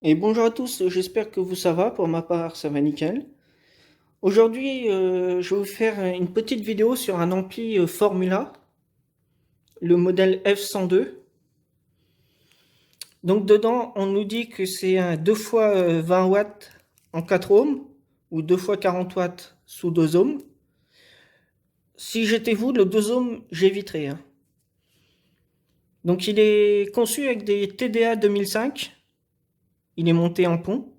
Et bonjour à tous, j'espère que ça va. Pour ma part, ça va nickel. Aujourd'hui, je vais vous faire une petite vidéo sur un ampli Formula, le modèle F102. Donc dedans, on nous dit que c'est un 2 fois 20 watts en 4 ohms ou 2 fois 40 watts sous 2 ohms. Si j'étais vous, le 2 ohms, j'éviterais, hein. Donc il est conçu avec des TDA 2005. Il est monté en pont.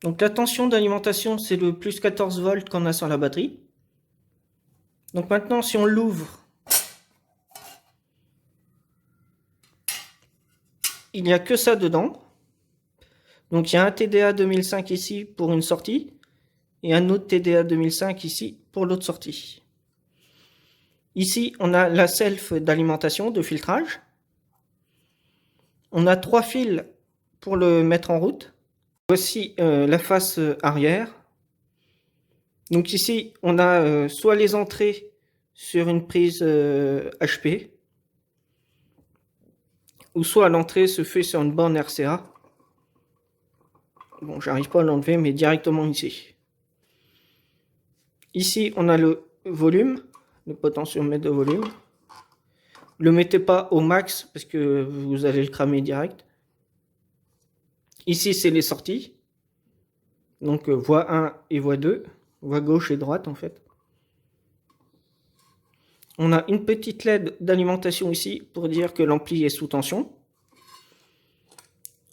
Donc la tension d'alimentation, c'est le plus 14 volts qu'on a sur la batterie. Donc maintenant, si on l'ouvre, il n'y a que ça dedans. Donc il y a un TDA 2005 ici pour une sortie et un autre TDA 2005 ici pour l'autre sortie. Ici, on a la self d'alimentation, de filtrage. On a 3 fils pour le mettre en route. Voici la face arrière. Donc ici, on a soit les entrées sur une prise HP, ou soit l'entrée se fait sur une borne RCA. Bon, j'arrive pas à l'enlever, mais directement ici. Ici, on a le volume, le potentiomètre de volume. Le mettez pas au max parce que vous allez le cramer direct. Ici, c'est les sorties. Donc, voie 1 et voie 2. Voie gauche et droite, en fait. On a une petite LED d'alimentation ici pour dire que l'ampli est sous tension.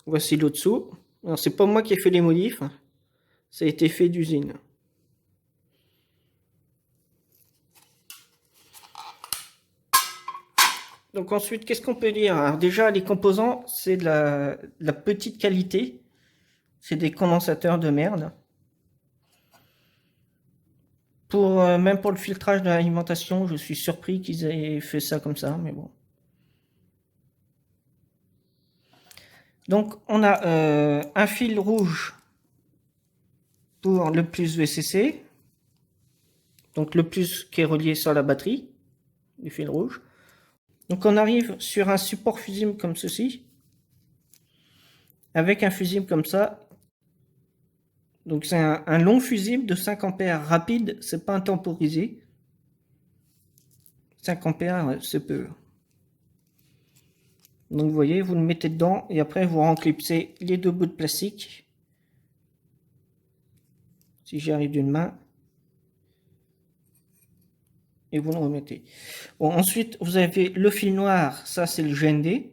Voici l'au-dessous. Alors, c'est pas moi qui ai fait les modifs. Ça a été fait d'usine. Donc ensuite, qu'est-ce qu'on peut dire? Alors déjà, les composants, c'est de la petite qualité. C'est des condensateurs de merde. Même pour le filtrage de l'alimentation, je suis surpris qu'ils aient fait ça comme ça, mais bon. Donc on a un fil rouge pour le plus VCC. Donc le plus qui est relié sur la batterie du fil rouge. Donc on arrive sur un support fusible comme ceci. Avec un fusible comme ça. Donc c'est un long fusible de 5 ampères rapide, c'est pas un temporisé. 5 ampères, c'est peu. Donc vous voyez, vous le mettez dedans et après vous renclipsez les deux bouts de plastique. Si j'y arrive d'une main. Et vous le remettez. Bon, ensuite, vous avez le fil noir, ça c'est le GND.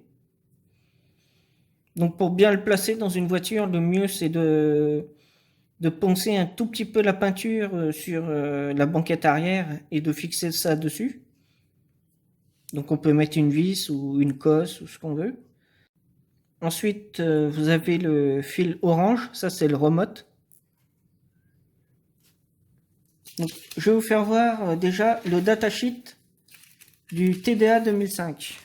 Donc pour bien le placer dans une voiture, le mieux c'est de poncer un tout petit peu la peinture sur la banquette arrière et de fixer ça dessus. Donc on peut mettre une vis ou une cosse ou ce qu'on veut. Ensuite, vous avez le fil orange, ça c'est le remote. Donc, je vais vous faire voir déjà le datasheet du TDA 2005.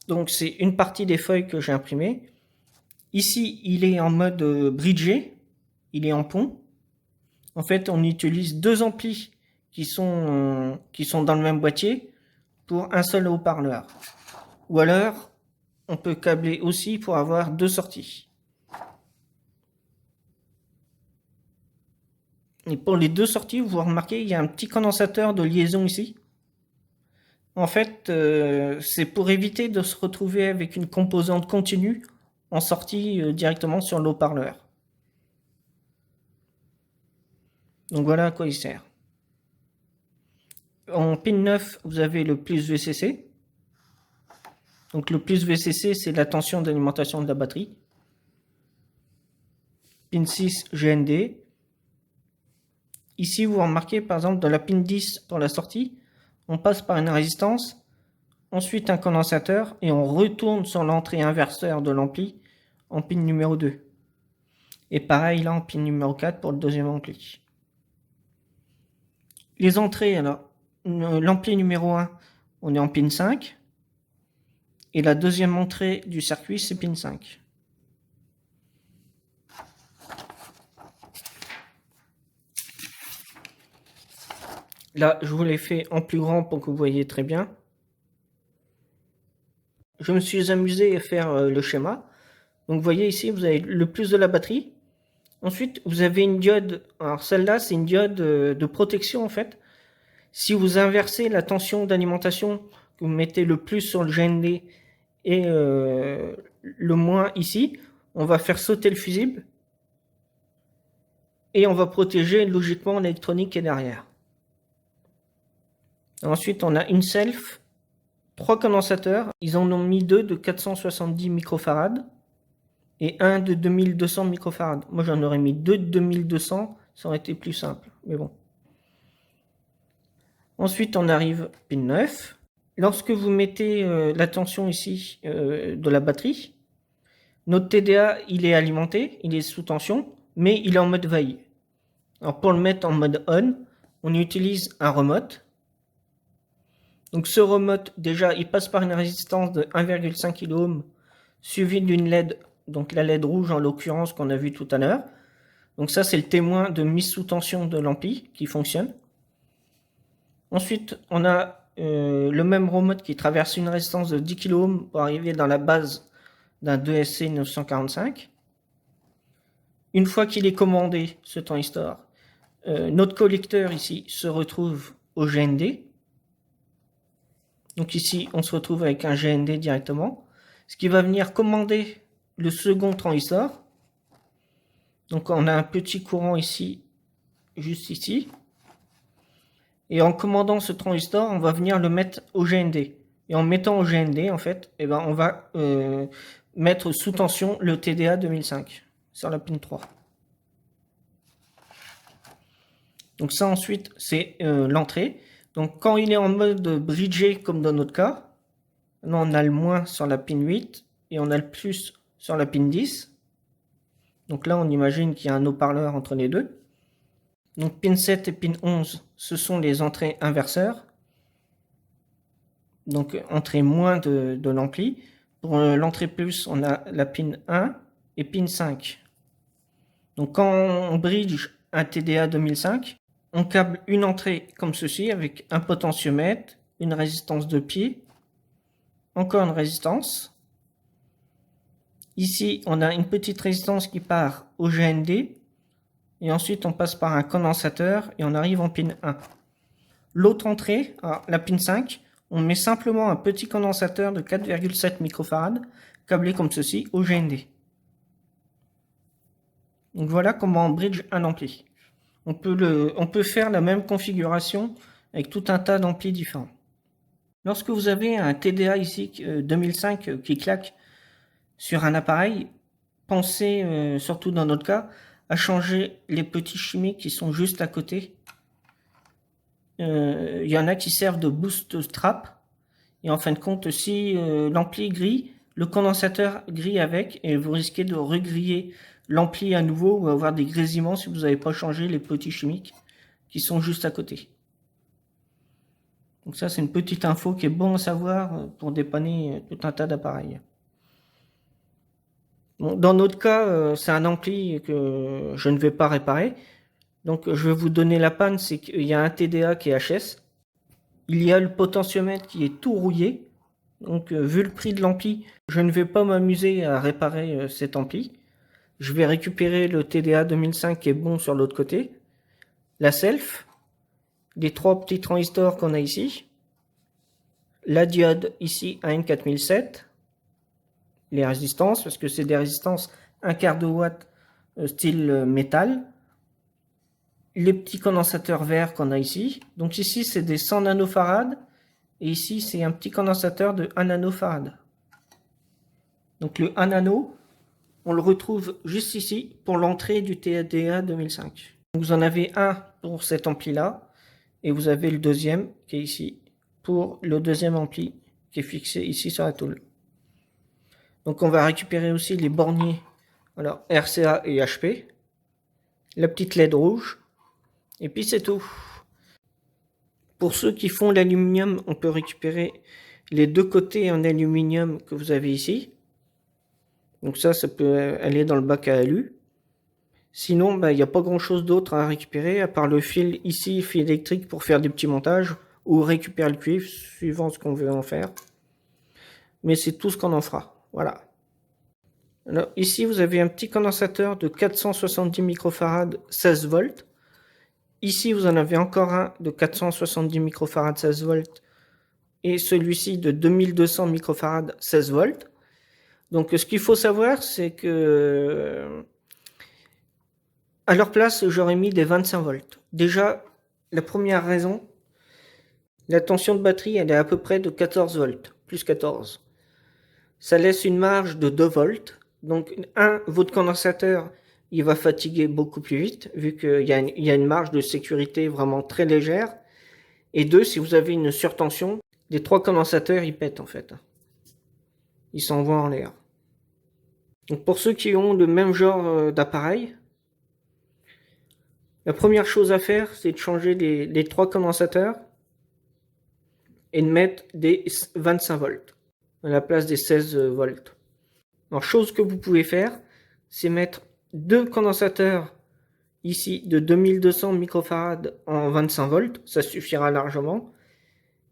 Donc c'est une partie des feuilles que j'ai imprimées. Ici, il est en mode bridgé, il est en pont. En fait, on utilise deux amplis qui sont dans le même boîtier pour un seul haut-parleur. Ou alors, on peut câbler aussi pour avoir deux sorties. Et pour les deux sorties, vous remarquez, il y a un petit condensateur de liaison ici. En fait, c'est pour éviter de se retrouver avec une composante continue en sortie directement sur le haut-parleur. Donc voilà à quoi il sert. En pin 9, vous avez le plus VCC. Donc le plus VCC, c'est la tension d'alimentation de la batterie. Pin 6, GND. Ici, vous remarquez par exemple dans la pin 10 pour la sortie, on passe par une résistance, ensuite un condensateur et on retourne sur l'entrée inverseur de l'ampli en pin numéro 2. Et pareil là en pin numéro 4 pour le deuxième ampli. Les entrées, alors, l'ampli numéro 1, on est en pin 5. Et la deuxième entrée du circuit, c'est pin 5. Là, je vous l'ai fait en plus grand pour que vous voyez très bien. je me suis amusé à faire le schéma. Donc vous voyez ici, vous avez le plus de la batterie. Ensuite, vous avez une diode. Alors celle-là, c'est une diode de protection en fait. Si vous inversez la tension d'alimentation, que vous mettez le plus sur le GND et le moins ici, on va faire sauter le fusible et on va protéger logiquement l'électronique qui est derrière. Ensuite, on a une self, 3 condensateurs. Ils en ont mis 2 de 470 microfarad et un de 2200 microfarad. Moi, j'en aurais mis 2 de 2200, ça aurait été plus simple, mais bon. Ensuite, on arrive pin 9. Lorsque vous mettez la tension ici de la batterie, notre TDA, il est alimenté, il est sous tension, mais il est en mode veille. Alors pour le mettre en mode on, on utilise un remote. Donc ce remote, déjà, il passe par une résistance de 1,5 kΩ suivi d'une LED, donc la LED rouge en l'occurrence qu'on a vu tout à l'heure. Donc ça, c'est le témoin de mise sous tension de l'ampli qui fonctionne. Ensuite, on a le même remote qui traverse une résistance de 10 kΩ pour arriver dans la base d'un 2SC 945. Une fois qu'il est commandé, ce transistor, notre collecteur ici se retrouve au GND. Donc ici, on se retrouve avec un GND directement, ce qui va venir commander le second transistor. Donc on a un petit courant ici, juste ici. Et en commandant ce transistor, on va venir le mettre au GND. Et en mettant au GND, en fait, eh ben, on va mettre sous tension le TDA 2005 sur la pin 3. Donc ça ensuite, c'est l'entrée. Donc quand il est en mode bridgé, comme dans notre cas, là on a le moins sur la pin 8 et on a le plus sur la pin 10. Donc là, on imagine qu'il y a un haut-parleur entre les deux. Donc pin 7 et pin 11, ce sont les entrées inverseurs. Donc entrée moins de l'ampli. Pour l'entrée plus, on a la pin 1 et pin 5. Donc quand on bridge un TDA 2005, on câble une entrée comme ceci avec un potentiomètre, une résistance de pied, encore une résistance. Ici, on a une petite résistance qui part au GND. Et ensuite, on passe par un condensateur et on arrive en pin 1. L'autre entrée, la pin 5, on met simplement un petit condensateur de 4,7 microfarad, câblé comme ceci au GND. Donc voilà comment on bridge un ampli. On peut faire la même configuration avec tout un tas d'amplis différents. Lorsque vous avez un TDA ici 2005 qui claque sur un appareil, pensez, surtout dans notre cas, à changer les petits chimiques qui sont juste à côté. Il y en a qui servent de boost strap. Et en fin de compte, si l'ampli grille, le condensateur grille avec, et vous risquez de regriller l'ampli à nouveau ou avoir des grésillements si vous n'avez pas changé les petits chimiques qui sont juste à côté. Donc ça, c'est une petite info qui est bon à savoir pour dépanner tout un tas d'appareils. Bon, dans notre cas, c'est un ampli que je ne vais pas réparer. Donc je vais vous donner la panne, c'est qu'il y a un TDA qui est HS. Il y a le potentiomètre qui est tout rouillé. Donc vu le prix de l'ampli, je ne vais pas m'amuser à réparer cet ampli. Je vais récupérer le TDA 2005 qui est bon sur l'autre côté. La self. Les 3 petits transistors qu'on a ici. La diode ici à N4007. Les résistances, parce que c'est des résistances 1/4 de watt style métal. Les petits condensateurs verts qu'on a ici. Donc ici, c'est des 100 nanofarad. Et ici, c'est un petit condensateur de 1 nanofarad. Donc le 1 nano, on le retrouve juste ici pour l'entrée du TDA 2005. Donc vous en avez un pour cet ampli-là. Et vous avez le deuxième qui est ici pour le deuxième ampli qui est fixé ici sur la tôle. Donc on va récupérer aussi les borniers, alors RCA et HP, la petite LED rouge, et puis c'est tout. Pour ceux qui font l'aluminium, on peut récupérer les deux côtés en aluminium que vous avez ici. Donc ça peut aller dans le bac à alu. Sinon, il n'y a pas grand chose d'autre à récupérer, à part le fil ici, fil électrique pour faire des petits montages, ou récupérer le cuivre, suivant ce qu'on veut en faire. mais c'est tout ce qu'on en fera. Voilà. Alors ici, vous avez un petit condensateur de 470 microfarads 16 volts. Ici, vous en avez encore un de 470 microfarads 16 volts et celui-ci de 2200 microfarads 16 volts. Donc ce qu'il faut savoir, c'est que à leur place, j'aurais mis des 25 volts. Déjà, la première raison, la tension de batterie, elle est à peu près de 14 volts, plus 14. Ça laisse une marge de 2 volts. Donc, votre condensateur, il va fatiguer beaucoup plus vite, vu qu'il y a une marge de sécurité vraiment très légère. Et 2, si vous avez une surtension, les 3 condensateurs, ils pètent en fait. Ils s'envoient en l'air. Donc, pour ceux qui ont le même genre d'appareil, la première chose à faire, c'est de changer les 3 condensateurs et de mettre des 25 volts à la place des 16 volts. Alors, chose que vous pouvez faire, c'est mettre 2 condensateurs ici de 2200 microfarads en 25 volts, ça suffira largement.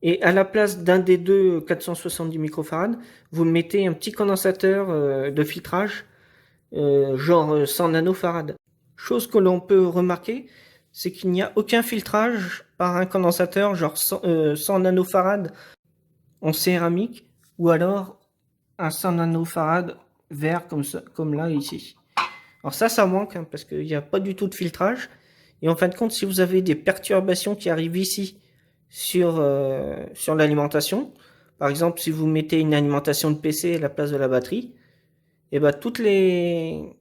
Et à la place d'un des deux 470 microfarads, vous mettez un petit condensateur de filtrage, genre 100 nanofarads. Chose que l'on peut remarquer, c'est qu'il n'y a aucun filtrage par un condensateur genre 100 nanofarads en céramique, ou alors un 100 nanofarads vert comme là ici. Alors ça manque, hein, parce qu'il n'y a pas du tout de filtrage. Et en fin de compte, si vous avez des perturbations qui arrivent ici sur l'alimentation, par exemple si vous mettez une alimentation de PC à la place de la batterie, et ben toutes les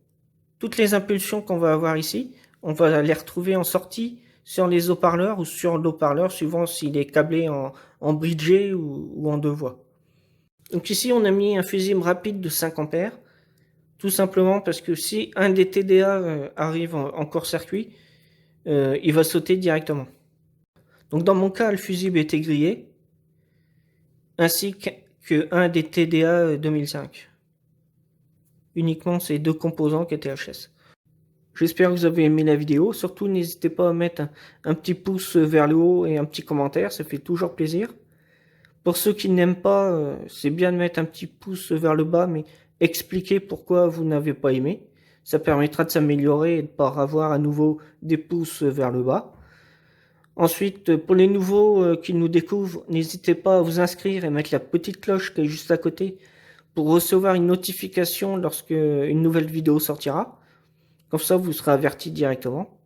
impulsions qu'on va avoir ici, on va les retrouver en sortie sur les haut-parleurs ou sur l'haut-parleur, suivant s'il est câblé en bridgé ou en 2 voies. Donc ici, on a mis un fusible rapide de 5 ampères, tout simplement parce que si un des TDA arrive en court-circuit, il va sauter directement. Donc dans mon cas, le fusible était grillé, ainsi que un des TDA 2005. Uniquement ces 2 composants qui étaient HS. J'espère que vous avez aimé la vidéo. Surtout, n'hésitez pas à mettre un petit pouce vers le haut et un petit commentaire, ça fait toujours plaisir. Pour ceux qui n'aiment pas, c'est bien de mettre un petit pouce vers le bas, mais expliquez pourquoi vous n'avez pas aimé. Ça permettra de s'améliorer et de ne pas avoir à nouveau des pouces vers le bas. Ensuite, pour les nouveaux qui nous découvrent, n'hésitez pas à vous inscrire et mettre la petite cloche qui est juste à côté pour recevoir une notification lorsque une nouvelle vidéo sortira. Comme ça, vous serez averti directement.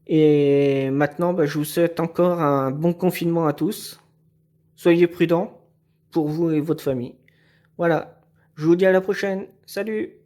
Et maintenant, je vous souhaite encore un bon confinement à tous. Soyez prudents pour vous et votre famille. Voilà, je vous dis à la prochaine. Salut!